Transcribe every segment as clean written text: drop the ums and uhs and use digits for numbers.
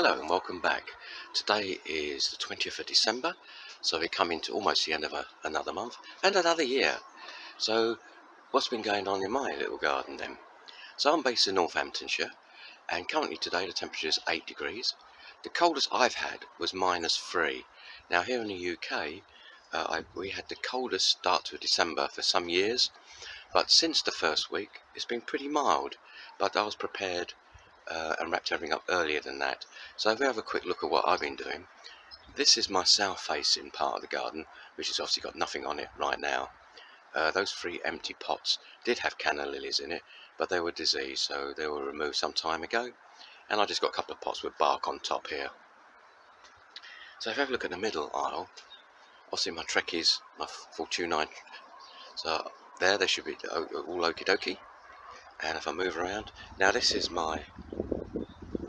Hello and welcome back. Today is the 20th of December, so we're coming to almost the end of another month and another year. So what's been going on in my little garden then? So I'm based in Northamptonshire, and currently today the temperature is 8 degrees. The coldest I've had was -3. Now here in the UK, we had the coldest start to December for some years, but since the first week it's been pretty mild, but I was prepared and wrapped everything up earlier than that. So if we have a quick look at what I've been doing, this is my south facing part of the garden, which has obviously got nothing on it right now. Those 3 empty pots did have canna lilies in it, but they were diseased, so they were removed some time ago, and I just got a couple of pots with bark on top here. So if we have a look at the middle aisle, obviously my Trekkies, my Fortunei, so there they should be all okie dokie. And if I move around, now this is my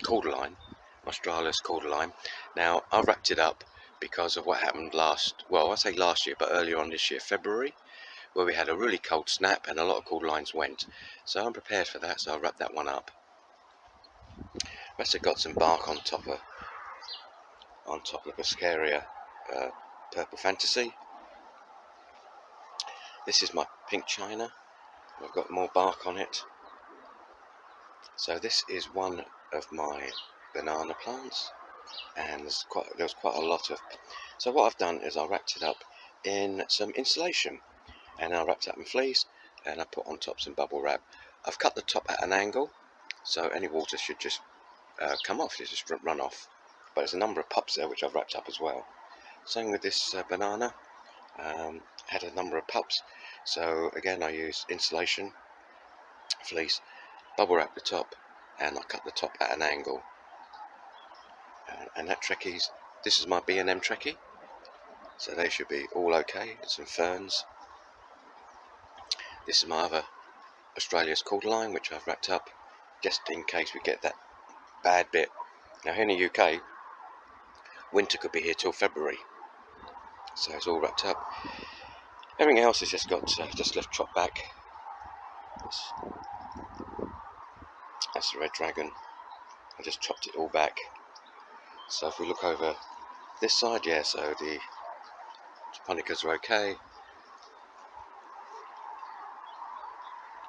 Cordline, australis Cordline. Now I wrapped it up because of what happened I say last year, but earlier on this year, February, where we had a really cold snap and a lot of Cordlines went. So I'm prepared for that, so I wrapped that one up. Rest have got some bark on top of Persicaria, Purple Fantasy. This is my pink China. I've got more bark on it. So this is one of my banana plants, and there was quite a lot of. So what I've done is I wrapped it up in some insulation, and I wrapped it up in fleece, and I put on top some bubble wrap. I've cut the top at an angle, so any water should just come off, it just run off. But there's a number of pups there which I've wrapped up as well. Same with this banana, had a number of pups. So again, I used insulation, fleece, bubble wrap the top, and I cut the top at an angle. And that Trekkies, this is my B&M Trekkie, so they should be all okay. It's some Ferns. This is my other Australia's Cordline, which I've wrapped up just in case we get that bad bit. Now here in the UK, winter could be here till February, so it's all wrapped up. Everything else has just got just left chopped back. That's the red dragon. I just chopped it all back. So if we look over this side, yeah, so the Japonicas are okay.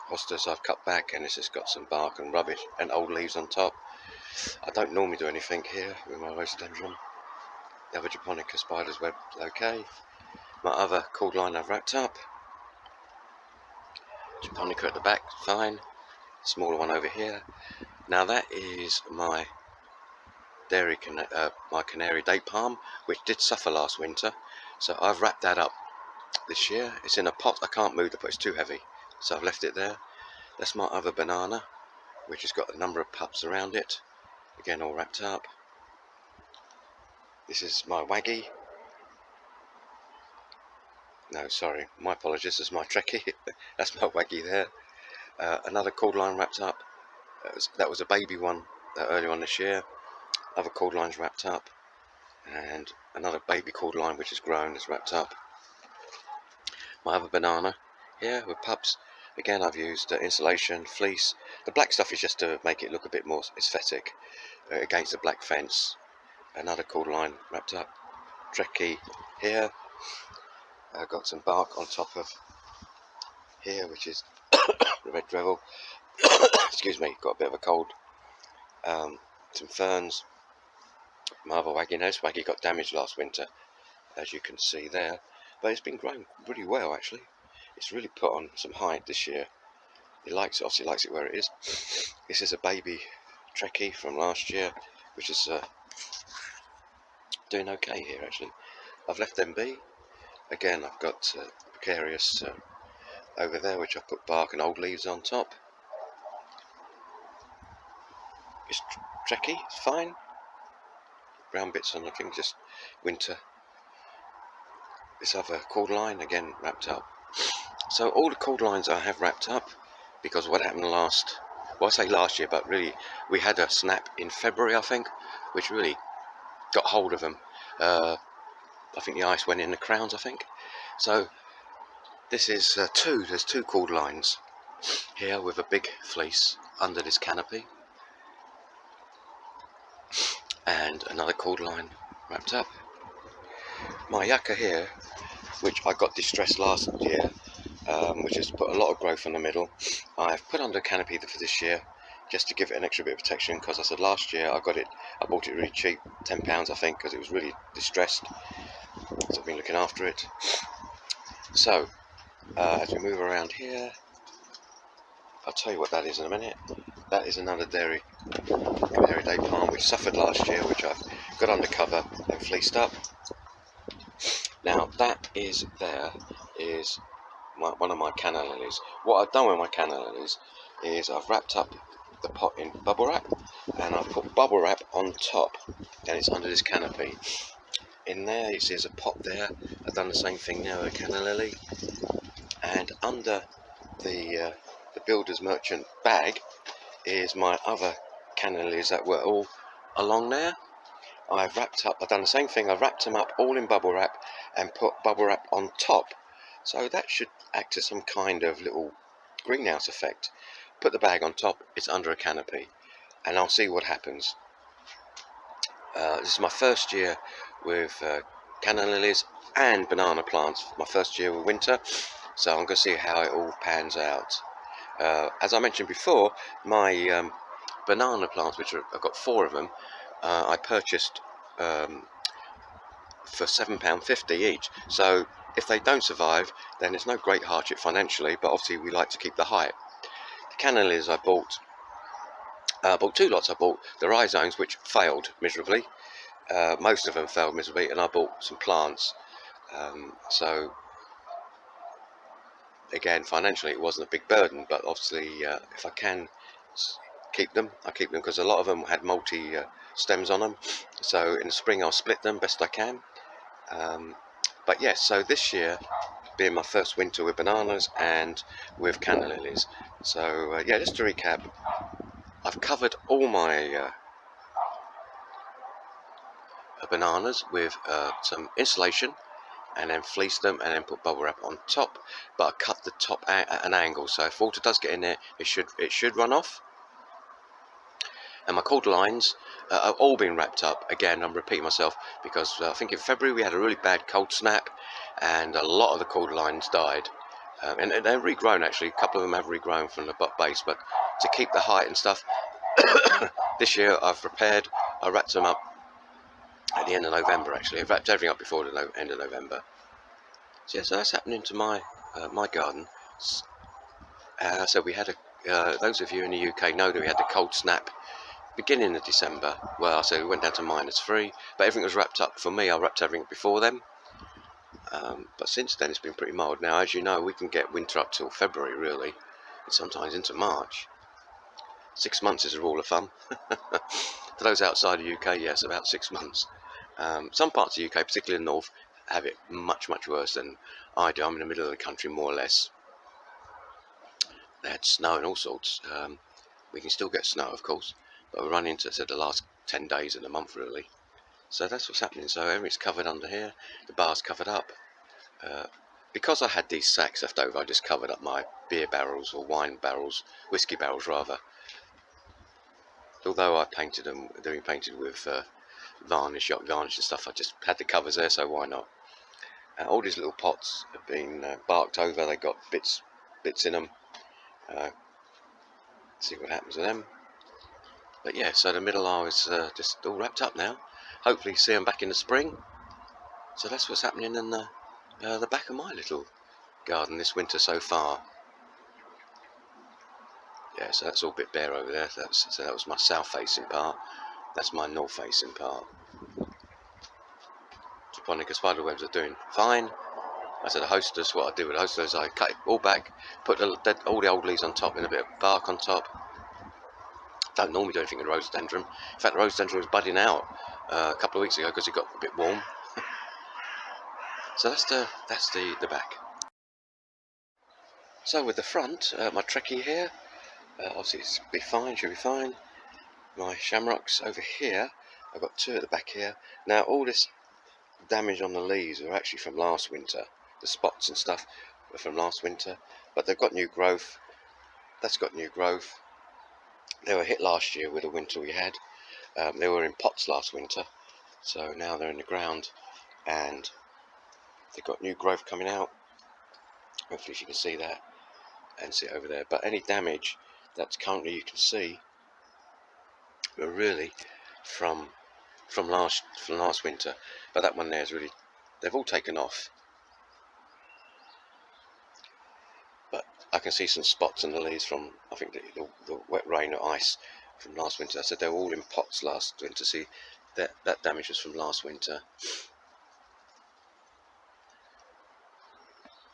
Hostas I've cut back, and it's just got some bark and rubbish and old leaves on top. I don't normally do anything here with my rhododendron. The other Japonica spider's web okay. My other Cordline I've wrapped up. Japonica at the back, fine. Smaller one over here. Now that is my my canary date palm, which did suffer last winter. So I've wrapped that up this year. It's in a pot. I can't move the pot, it's too heavy. So I've left it there. That's my other banana, which has got a number of pups around it. Again, all wrapped up. This is my Waggy. No, sorry, my apologies, this is my Trekkie. That's my Waggy there. Another Cordline wrapped up. That was a baby one earlier on this year. Other Cordlines wrapped up. And another baby Cordline which has grown is wrapped up. My other banana here with pups. Again, I've used insulation, fleece. The black stuff is just to make it look a bit more aesthetic against the black fence. Another Cordline wrapped up. Trekkie here. I've got some bark on top of here, which is the red gravel. Excuse me, got a bit of a cold. Some Ferns. My other Wagnerianus, Waggy got damaged last winter, as you can see there, but it's been growing really well actually. It's really put on some height this year. It obviously likes it where it is. This is a baby Trekkie from last year, which is doing okay here actually. I've left them be. Again, I've got precarious over there, which I put bark and old leaves on top. It's Trekkie, it's fine. Brown bits on looking, just winter. This other Cordline, again wrapped up. So all the Cordlines I have wrapped up because of what happened I say last year, but really we had a snap in February, I think, which really got hold of them. I think the ice went in the crowns, I think. So this is there's 2 Cordlines here with a big fleece under this canopy. and another Cordline wrapped up. My yucca here, which I got distressed last year, which has put a lot of growth in the middle, I've put under canopy for this year just to give it an extra bit of protection, because I said last year I bought it really cheap, £10 I think, because it was really distressed, so I've been looking after it. So as we move around here, I'll tell you what that is in a minute. That is another dairy day palm which suffered last year, which I've got under cover and fleeced up. Now that is one of my canna lilies. What I've done with my canna lilies is I've wrapped up the pot in bubble wrap, and I've put bubble wrap on top, and it's under this canopy. In there you see there's a pot there. I've done the same thing now with a canna lily, and under the builder's merchant bag is my other canna lilies that were all along there. I've done the same thing, I've wrapped them up all in bubble wrap and put bubble wrap on top, so that should act as some kind of little greenhouse effect. Put the bag on top, it's under a canopy, and I'll see what happens. This is my first year with canna lilies and banana plants, my first year with winter, so I'm going to see how it all pans out. As I mentioned before, my banana plants, which I've got 4 of them, I purchased for £7.50 each, so if they don't survive then it's no great hardship financially, but obviously we like to keep the height. The canna lilies I bought 2 lots. I bought the rhizomes, which failed miserably, most of them failed miserably, and I bought some plants, so again financially it wasn't a big burden, but obviously if I can keep them, I keep them, because a lot of them had multi stems on them, so in the spring I'll split them best I can. But yes, so this year being my first winter with bananas and with canna lilies, so yeah, just to recap, I've covered all my bananas with some insulation, and then fleeced them, and then put bubble wrap on top, but I cut the top at an angle, so if water does get in there it should run off. And my Cordlines have all been wrapped up. Again, I'm repeating myself because I think in February we had a really bad cold snap and a lot of the Cordlines died, and they're regrown actually. A couple of them have regrown from the base, but to keep the height and stuff this year I wrapped them up at the end of November. Actually, I've wrapped everything up before the end of November. So yeah, so that's happening to my garden. So we had those of you in the UK know that we had the cold snap beginning of December. Well, so we went down to -3, but everything was wrapped up. For me, I wrapped everything before then, but since then it's been pretty mild. Now, as you know, we can get winter up till February really, and sometimes into March. 6 months is a rule of thumb. For those outside the UK, yes, about 6 months. Some parts of the UK, particularly in the north, have it much worse than I do. I'm in the middle of the country more or less. They had snow and all sorts. We can still get snow, of course, but we're running into the last 10 days of the month really. So that's what's happening. So everything's covered under here, the bar's covered up. Because I had these sacks left over, I just covered up my beer barrels, or wine barrels, whiskey barrels rather. Although I painted them, they've been painted with varnish, yacht varnish and stuff, I just had the covers there, so why not. All these little pots have been barked over, they got bits in them. See what happens with them. But yeah, so the middle are is just all wrapped up now. Hopefully see them back in the spring. So that's what's happening in the back of my little garden this winter so far. Yeah, so that's all a bit bare over there. So that was my south facing part. That's my north facing part. Japonica spiderwebs are doing fine. I said the hostess, what I do with the hostess, I cut it all back, put all the old leaves on top and a bit of bark on top. Don't normally do anything with rhododendron. In fact, the rhododendron was budding out a couple of weeks ago because it got a bit warm. So that's the back. So with the front, my Trekkie here, obviously should be fine. My Chamaerops over here, I've got 2 at the back here. Now all this damage on the leaves are actually from last winter. The spots and stuff were from last winter, but they've got new growth. That's got new growth. They were hit last year with the winter we had. They were in pots last winter, so now they're in the ground and they've got new growth coming out. Hopefully you can see that and see it over there. But any damage that's currently you can see are really from last winter. But that one there is really, they've all taken off. But I can see some spots on the leaves from, I think, the wet rain or ice from last winter. I said they were all in pots last winter. See, that damage was from last winter.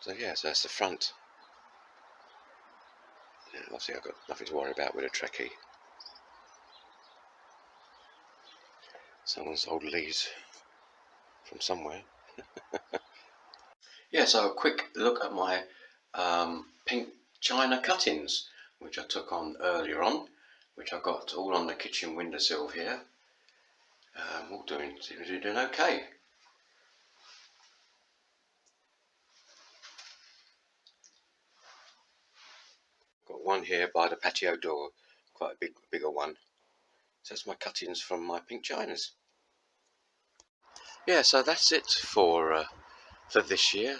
So yeah, so that's the front. Yeah, obviously I've got nothing to worry about with a Trachy. Someone's old leaves from somewhere. Yeah, so a quick look at my pink china cuttings, which I took on earlier on, which I got all on the kitchen windowsill here. All seem to be doing okay. Got one here by the patio door, quite a bigger one. So that's my cuttings from my pink chinas. Yeah, so that's it for this year.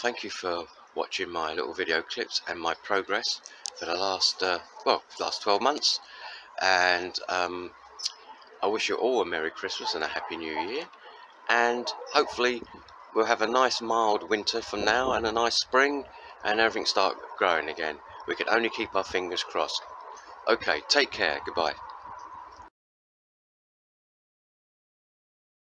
Thank you for watching my little video clips and my progress for the last 12 months. And I wish you all a Merry Christmas and a Happy New Year. And hopefully we'll have a nice mild winter from now and a nice spring and everything start growing again. We can only keep our fingers crossed. Okay, take care. Goodbye.